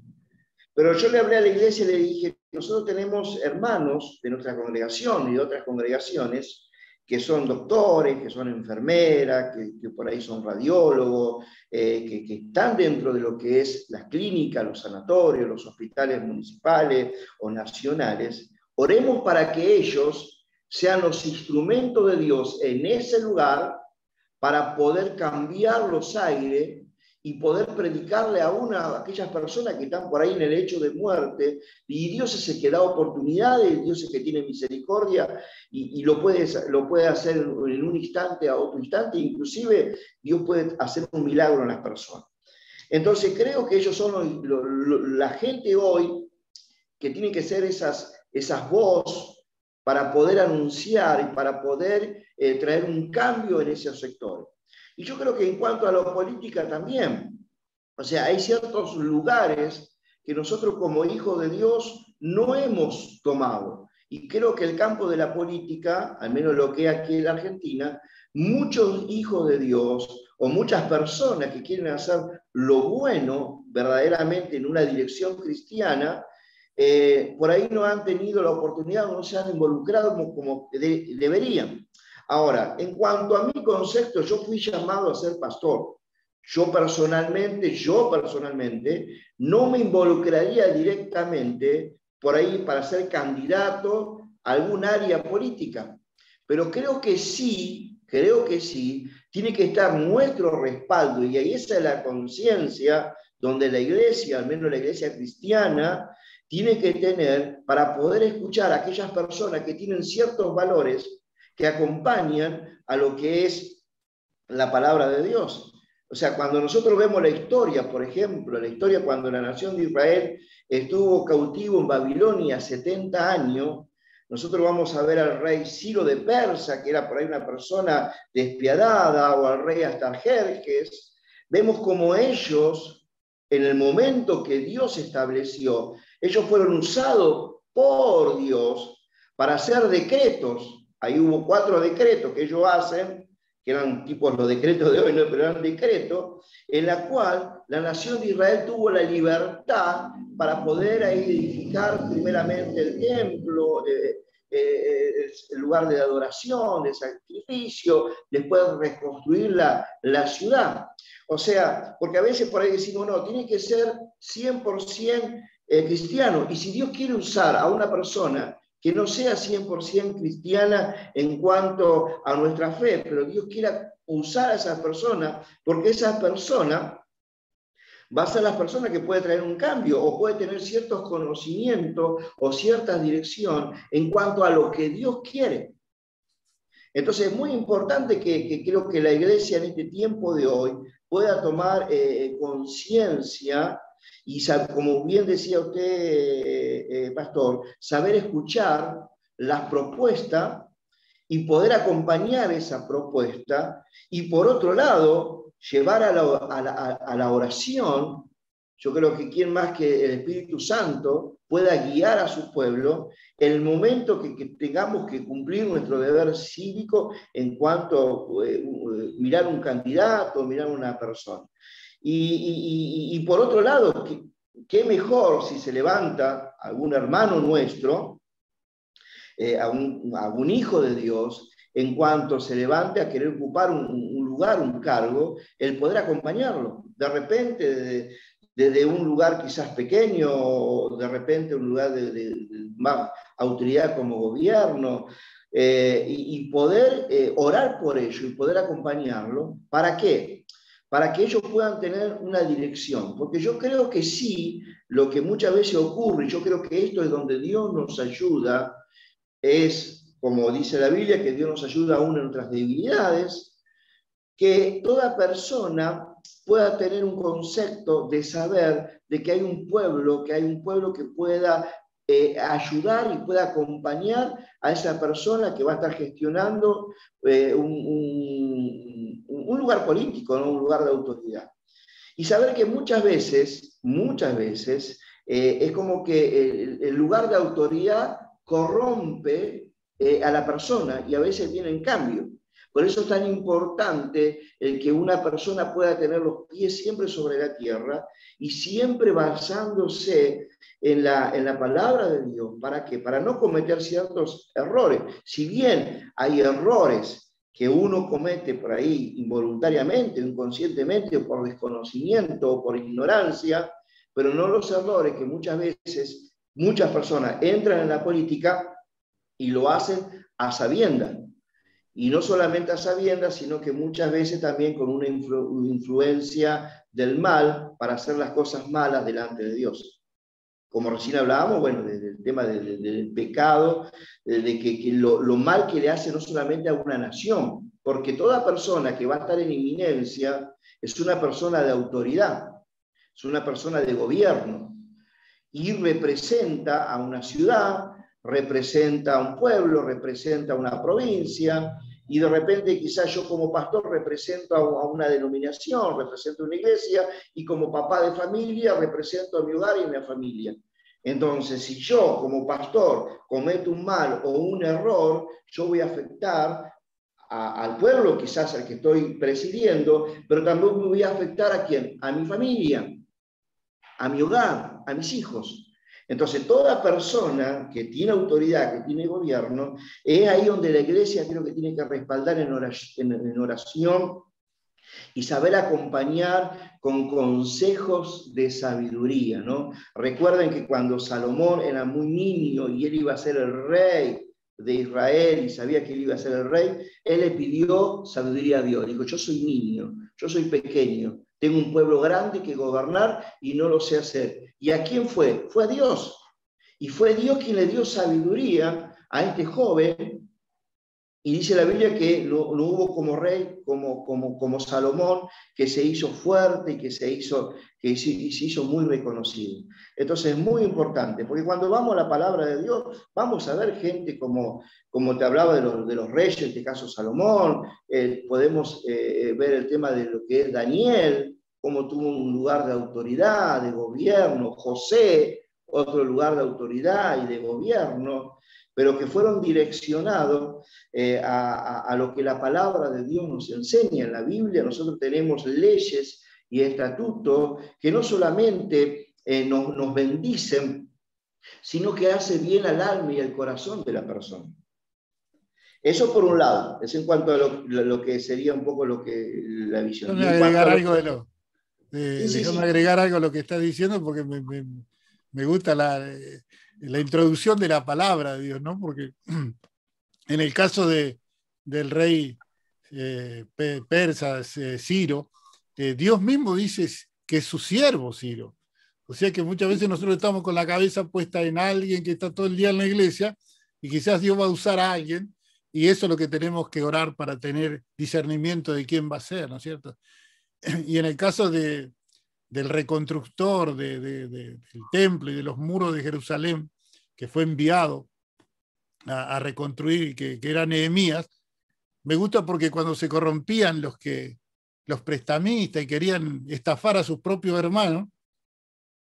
Pero yo le hablé a la iglesia y le dije, nosotros tenemos hermanos de nuestra congregación y de otras congregaciones que son doctores, que son enfermeras, que por ahí son radiólogos, que están dentro de lo que es las clínicas, los sanatorios, los hospitales municipales o nacionales. Oremos para que ellos sean los instrumentos de Dios en ese lugar para poder cambiar los aires y poder predicarle a aquellas personas que están por ahí en el hecho de muerte, y Dios es el que da oportunidades, Dios es el que tiene misericordia, y lo puede hacer en un instante a otro instante, inclusive Dios puede hacer un milagro en las personas. Entonces creo que ellos son la gente hoy que tiene que ser esas voces para poder anunciar y para poder traer un cambio en esos sectores. Y yo creo que en cuanto a la política también, o sea, hay ciertos lugares que nosotros como hijos de Dios no hemos tomado. Y creo que el campo de la política, al menos lo que es aquí en la Argentina, muchos hijos de Dios o muchas personas que quieren hacer lo bueno verdaderamente en una dirección cristiana, por ahí no han tenido la oportunidad o no se han involucrado como deberían. Ahora, en cuanto a mi concepto, yo fui llamado a ser pastor. Yo personalmente, no me involucraría directamente por ahí para ser candidato a algún área política. Pero creo que sí, tiene que estar nuestro respaldo, y ahí esa es la conciencia donde la iglesia, al menos la iglesia cristiana, tiene que tener para poder escuchar a aquellas personas que tienen ciertos valores que acompañan a lo que es la palabra de Dios. O sea, cuando nosotros vemos la historia, por ejemplo, la historia cuando la nación de Israel estuvo cautivo en Babilonia 70 años, nosotros vamos a ver al rey Ciro de Persia, que era por ahí una persona despiadada, o al rey Astarjerjes. Vemos como ellos, en el momento que Dios estableció, ellos fueron usados por Dios para hacer decretos. Ahí hubo 4 decretos que ellos hacen, que eran tipos los decretos de hoy, ¿no? Pero eran decretos, en la cual la nación de Israel tuvo la libertad para poder edificar primeramente el templo, el lugar de adoración, de sacrificio, después reconstruir la ciudad. O sea, porque a veces por ahí decimos, no, tiene que ser 100% cristiano, y si Dios quiere usar a una persona que no sea 100% cristiana en cuanto a nuestra fe, pero Dios quiera usar a esas personas, porque esa persona va a ser la persona que puede traer un cambio o puede tener ciertos conocimientos o cierta dirección en cuanto a lo que Dios quiere. Entonces es muy importante que creo que la iglesia en este tiempo de hoy pueda tomar conciencia y, como bien decía usted, pastor, saber escuchar las propuestas y poder acompañar esa propuesta, y por otro lado, llevar a la oración. Yo creo que quién más que el Espíritu Santo pueda guiar a su pueblo en el momento que tengamos que cumplir nuestro deber cívico en cuanto a mirar un candidato, mirar una persona. Y por otro lado, qué mejor si se levanta algún hermano nuestro, algún hijo de Dios, en cuanto se levante a querer ocupar un lugar, un cargo, el poder acompañarlo. De repente, desde un lugar quizás pequeño, o de repente un lugar de más autoridad como gobierno, y poder orar por ello y poder acompañarlo. ¿Para qué? Para que ellos puedan tener una dirección. Porque yo creo que sí, lo que muchas veces ocurre, y yo creo que esto es donde Dios nos ayuda, es, como dice la Biblia, que Dios nos ayuda aún en nuestras debilidades, que toda persona pueda tener un concepto de saber de que hay un pueblo que pueda ayudar y pueda acompañar a esa persona que va a estar gestionando un lugar político, ¿no? Un lugar de autoridad. Y saber que muchas veces, es como que el lugar de autoridad corrompe a la persona y a veces viene en cambio. Por eso es tan importante el que una persona pueda tener los pies siempre sobre la tierra y siempre basándose en la palabra de Dios. ¿Para qué? Para no cometer ciertos errores. Si bien hay errores que uno comete por ahí involuntariamente, inconscientemente, o por desconocimiento, o por ignorancia, pero no los errores que muchas veces muchas personas entran en la política y lo hacen a sabiendas. Y no solamente a sabiendas, sino que muchas veces también con una influencia del mal para hacer las cosas malas delante de Dios. Como recién hablábamos, bueno, del tema del pecado, de que lo mal que le hace no solamente a una nación, porque toda persona que va a estar en inminencia es una persona de autoridad, es una persona de gobierno, y representa a una ciudad, representa a un pueblo, representa a una provincia, y de repente quizás yo como pastor represento a una denominación, represento a una iglesia, y como papá de familia represento a mi hogar y a mi familia. Entonces, si yo como pastor cometo un mal o un error, yo voy a afectar al pueblo, quizás al que estoy presidiendo, pero también me voy a afectar ¿a quién? A mi familia, a mi hogar, a mis hijos. Entonces, toda persona que tiene autoridad, que tiene gobierno, es ahí donde la iglesia creo que tiene que respaldar en oración y saber acompañar con consejos de sabiduría, ¿no? Recuerden que cuando Salomón era muy niño y él iba a ser el rey de Israel y sabía que él iba a ser el rey, él le pidió sabiduría a Dios. Dijo, yo soy niño, yo soy pequeño, tengo un pueblo grande que gobernar y no lo sé hacer. ¿Y a quién fue? Fue a Dios. Y fue Dios quien le dio sabiduría a este joven. Y dice la Biblia que no hubo como rey, como Salomón, que se hizo fuerte y que se hizo muy reconocido. Entonces es muy importante, porque cuando vamos a la palabra de Dios, vamos a ver gente como te hablaba de los reyes, en este caso Salomón, podemos ver el tema de lo que es Daniel, cómo tuvo un lugar de autoridad, de gobierno, José, otro lugar de autoridad y de gobierno, pero que fueron direccionados a lo que la palabra de Dios nos enseña. En la Biblia nosotros tenemos leyes y estatutos que no solamente nos bendicen, sino que hace bien al alma y al corazón de la persona. Eso por un lado, es en cuanto a lo que sería un poco la visión. Déjame agregar algo Sí. agregar algo a lo que estás diciendo, porque me gusta la introducción de la palabra de Dios, ¿no? Porque en el caso del rey persa, Ciro, Dios mismo dice que es su siervo Ciro. O sea que muchas veces nosotros estamos con la cabeza puesta en alguien que está todo el día en la iglesia y quizás Dios va a usar a alguien y eso es lo que tenemos que orar para tener discernimiento de quién va a ser, ¿no es cierto? Y en el caso del reconstructor del templo y de los muros de Jerusalén, que fue enviado a reconstruir, que era Nehemías. Me gusta porque cuando se corrompían los prestamistas y querían estafar a sus propios hermanos,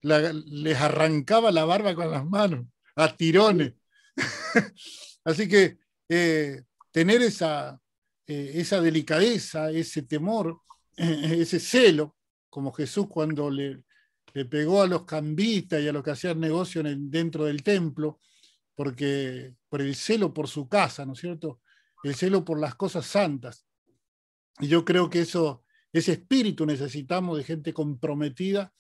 les arrancaba la barba con las manos, a tirones. Así que tener esa delicadeza, ese temor, ese celo, como Jesús cuando le pegó a los cambistas y a los que hacían negocio dentro del templo, por el celo por su casa, ¿no es cierto? El celo por las cosas santas. Y yo creo que ese espíritu necesitamos de gente comprometida,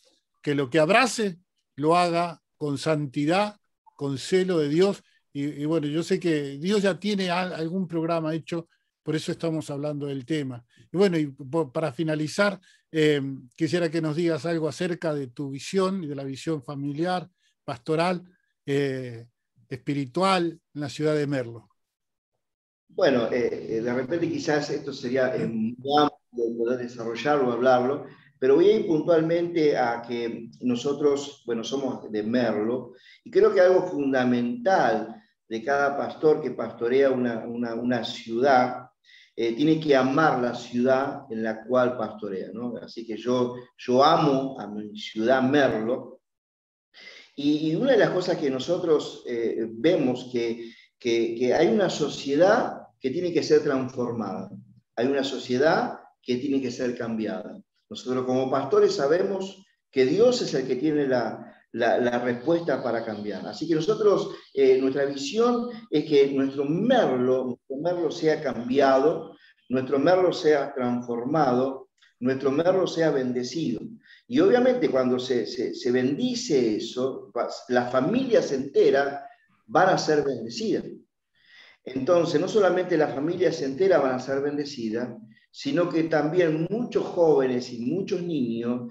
que lo que abrace lo haga con santidad, con celo de Dios. Y bueno, yo sé que Dios ya tiene algún programa hecho, por eso estamos hablando del tema. Y bueno, y para finalizar, quisiera que nos digas algo acerca de tu visión y de la visión familiar, pastoral, espiritual en la ciudad de Merlo. Bueno, de repente quizás esto sería muy amplio poder desarrollarlo, hablarlo, pero voy a ir puntualmente a que nosotros, bueno, somos de Merlo, y creo que algo fundamental de cada pastor que pastorea una ciudad, tiene que amar la ciudad en la cual pastorea, ¿no? Así que yo amo a mi ciudad Merlo, y una de las cosas que nosotros vemos que hay una sociedad que tiene que ser transformada, hay una sociedad que tiene que ser cambiada. Nosotros como pastores sabemos que Dios es el que tiene la respuesta para cambiar. Así que nosotros, nuestra visión es que nuestro Merlo sea cambiado, nuestro Merlo sea transformado, nuestro Merlo sea bendecido. Y obviamente cuando se bendice eso, las familias enteras van a ser bendecidas. Entonces, no solamente las familias enteras van a ser bendecidas, sino que también muchos jóvenes y muchos niños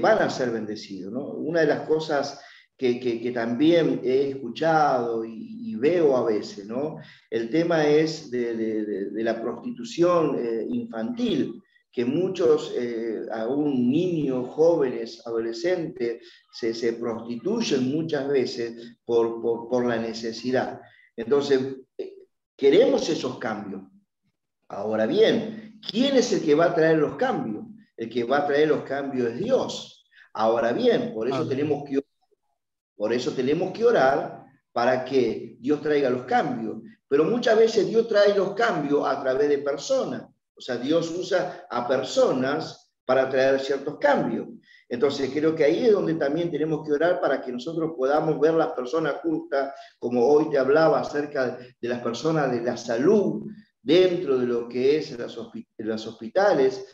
van a ser bendecidos, ¿no? Una de las cosas que también he escuchado y veo a veces, ¿no? El tema es de la prostitución infantil, que muchos, aún niños, jóvenes, adolescentes, se prostituyen muchas veces por la necesidad. Entonces, queremos esos cambios. Ahora bien, ¿quién es el que va a traer los cambios? El que va a traer los cambios es Dios. Ahora bien, por eso tenemos que orar para que Dios traiga los cambios. Pero muchas veces Dios trae los cambios a través de personas. O sea, Dios usa a personas para traer ciertos cambios. Entonces creo que ahí es donde también tenemos que orar para que nosotros podamos ver las personas justas, como hoy te hablaba acerca de las personas de la salud, dentro de lo que es los hospitales,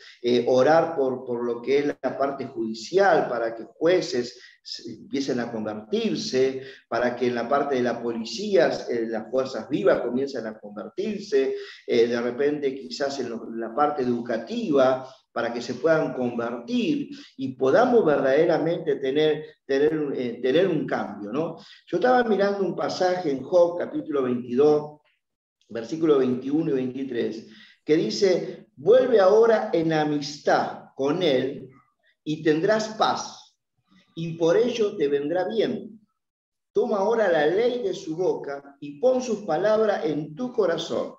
orar por lo que es la parte judicial, para que jueces empiecen a convertirse, para que en la parte de la policía, las fuerzas vivas comiencen a convertirse, de repente quizás en la parte educativa, para que se puedan convertir y podamos verdaderamente tener un cambio, ¿no? Yo estaba mirando un pasaje en Job, capítulo 22, versículos 21 y 23, que dice: vuelve ahora en amistad con él y tendrás paz, y por ello te vendrá bien. Toma ahora la ley de su boca y pon sus palabras en tu corazón.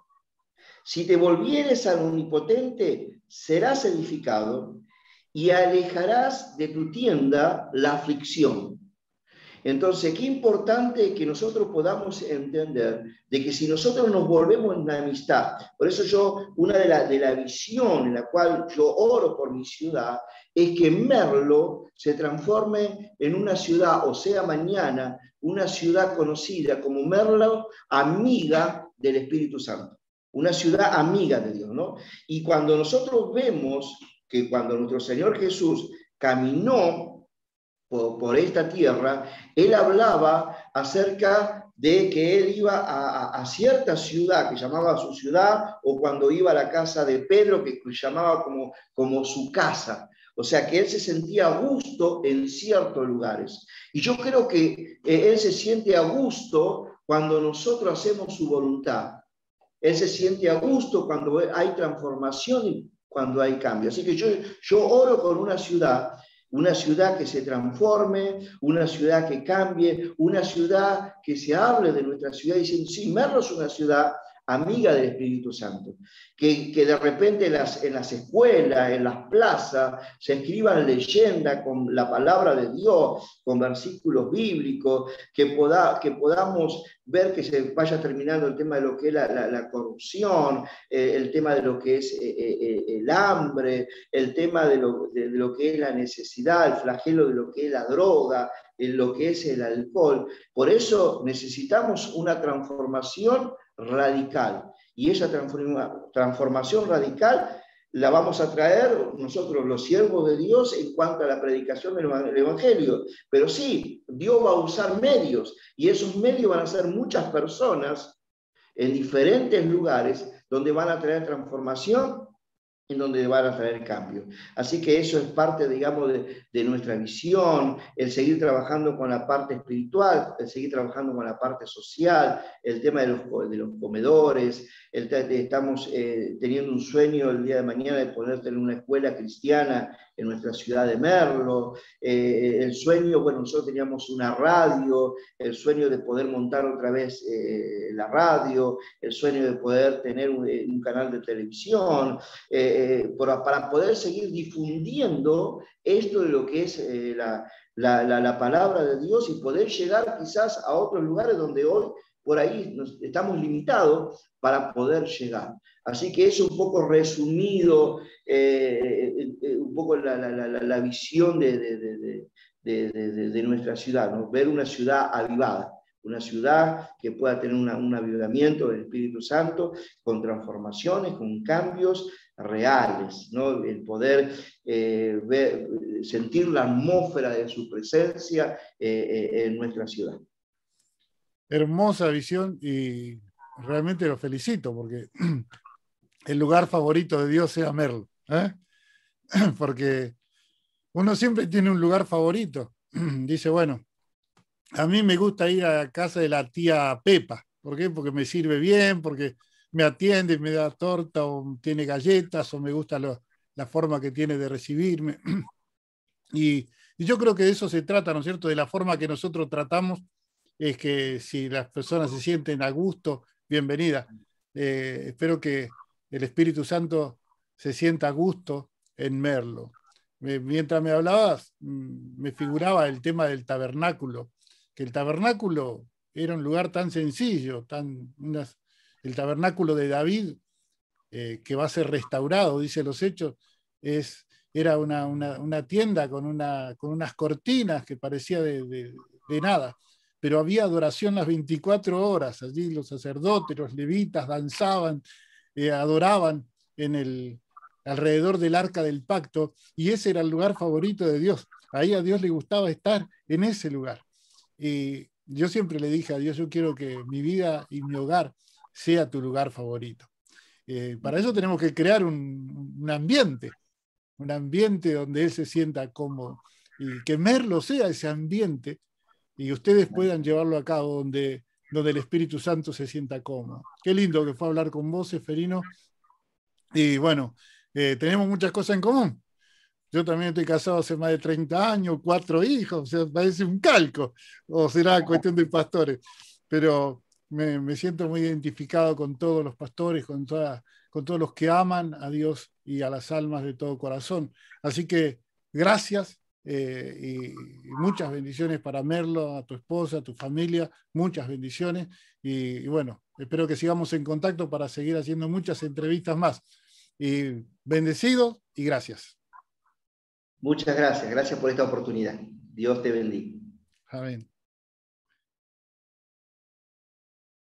Si te volvieres al Omnipotente, serás edificado y alejarás de tu tienda la aflicción. Entonces, qué importante que nosotros podamos entender de que si nosotros nos volvemos en amistad, por eso una de la visión en la cual yo oro por mi ciudad, es que Merlo se transforme en una ciudad, o sea, mañana, una ciudad conocida como Merlo, amiga del Espíritu Santo. Una ciudad amiga de Dios, ¿no? Y cuando nosotros vemos que cuando nuestro Señor Jesús caminó por esta tierra, Él hablaba acerca de que Él iba a cierta ciudad, que llamaba su ciudad, o cuando iba a la casa de Pedro, que llamaba como su casa. O sea, que Él se sentía a gusto en ciertos lugares. Y yo creo que Él se siente a gusto cuando nosotros hacemos su voluntad. Él se siente a gusto cuando hay transformación y cuando hay cambio. Así que yo oro por una ciudad una ciudad que se transforme, una ciudad que cambie, una ciudad que se hable de nuestra ciudad diciendo, sí, Merlo es una ciudad amiga del Espíritu Santo, que de repente en las escuelas, en las plazas, se escriban leyendas con la palabra de Dios, con versículos bíblicos, que podamos ver que se vaya terminando el tema de lo que es la corrupción, el tema de lo que es el hambre, el tema de lo que es la necesidad, el flagelo de lo que es la droga, lo que es el alcohol. Por eso necesitamos una transformación radical. Y esa transformación radical la vamos a traer nosotros, los siervos de Dios, en cuanto a la predicación del Evangelio. Pero sí, Dios va a usar medios, y esos medios van a ser muchas personas en diferentes lugares donde van a traer transformación, en donde van a traer cambio. Así que eso es parte, digamos, de nuestra visión, el seguir trabajando con la parte espiritual, el seguir trabajando con la parte social, el tema de los comedores, estamos teniendo un sueño el día de mañana de poder tener una escuela cristiana en nuestra ciudad de Merlo, el sueño, bueno, nosotros teníamos una radio, el sueño de poder montar otra vez la radio, el sueño de poder tener un canal de televisión, para poder seguir difundiendo esto de lo que es la palabra de Dios y poder llegar quizás a otros lugares donde hoy por ahí estamos limitados para poder llegar. Así que eso un poco resumido, un poco la visión de nuestra ciudad, ¿no? Ver una ciudad avivada, una ciudad que pueda tener un avivamiento del Espíritu Santo, con transformaciones, con cambios reales, ¿no? El poder sentir la atmósfera de su presencia en nuestra ciudad. Hermosa visión, y realmente lo felicito, porque el lugar favorito de Dios sea Merlo, ¿eh? Porque uno siempre tiene un lugar favorito. Dice, bueno, a mí me gusta ir a la casa de la tía Pepa. ¿Por qué? Porque me sirve bien, porque me atiende, me da torta, o tiene galletas, o me gusta la forma que tiene de recibirme. Y yo creo que de eso se trata, ¿no es cierto? De la forma que nosotros tratamos, es que si las personas se sienten a gusto, bienvenida. Espero que el Espíritu Santo se sienta a gusto en Merlo. Mientras me hablabas, me figuraba el tema del tabernáculo, que el tabernáculo era un lugar tan sencillo, el tabernáculo de David, que va a ser restaurado, dice los Hechos, era una tienda con unas cortinas que parecía de nada, pero había adoración las 24 horas. Allí los sacerdotes, los levitas danzaban, adoraban alrededor del arca del pacto, y ese era el lugar favorito de Dios. Ahí a Dios le gustaba estar en ese lugar. Y yo siempre le dije a Dios, yo quiero que mi vida y mi hogar sea tu lugar favorito. Para eso tenemos que crear un ambiente donde Él se sienta cómodo, y que Merlo sea ese ambiente, y ustedes puedan llevarlo a cabo donde el Espíritu Santo se sienta cómodo. Qué lindo que fue hablar con vos, Seferino. Y bueno, tenemos muchas cosas en común. Yo también estoy casado hace más de 30 años, 4 hijos, o sea, parece un calco, o será cuestión de pastores, pero me siento muy identificado con todos los pastores, con todos los que aman a Dios y a las almas de todo corazón. Así que gracias, y muchas bendiciones para Merlo, a tu esposa, a tu familia, muchas bendiciones, y bueno, espero que sigamos en contacto para seguir haciendo muchas entrevistas más. Y bendecidos y gracias. Muchas gracias por esta oportunidad. Dios te bendiga. Amén.